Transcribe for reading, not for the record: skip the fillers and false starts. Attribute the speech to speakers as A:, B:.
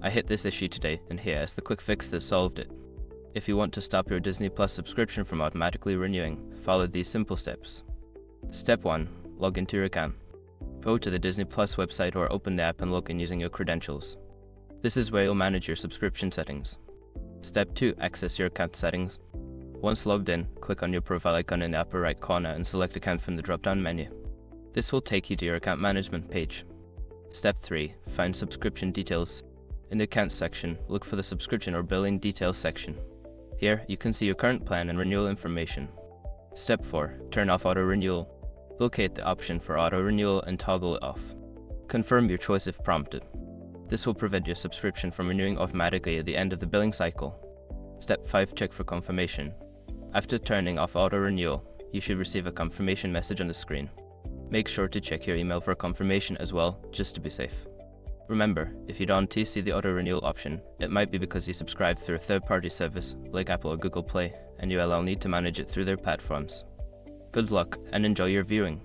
A: I hit this issue today, and here is the quick fix that solved it. If you want to stop your Disney Plus subscription from automatically renewing, follow these simple steps. Step 1. Log into your account. Go to the Disney Plus website or open the app and log in using your credentials. This is where you'll manage your subscription settings. Step 2. Access your account settings. Once logged in, click on your profile icon in the upper right corner and select Account from the drop-down menu. This will take you to your account management page. Step 3. Find subscription details. In the Accounts section, look for the Subscription or Billing Details section. Here, you can see your current plan and renewal information. Step 4. Turn off auto-renewal. Locate the option for auto-renewal and toggle it off. Confirm your choice if prompted. This will prevent your subscription from renewing automatically at the end of the billing cycle. Step 5. Check for confirmation. After turning off auto-renewal, you should receive a confirmation message on the screen. Make sure to check your email for confirmation as well, just to be safe. Remember, if you don't see the auto-renewal option, it might be because you subscribe through a third-party service like Apple or Google Play, and you will need to manage it through their platforms. Good luck and enjoy your viewing.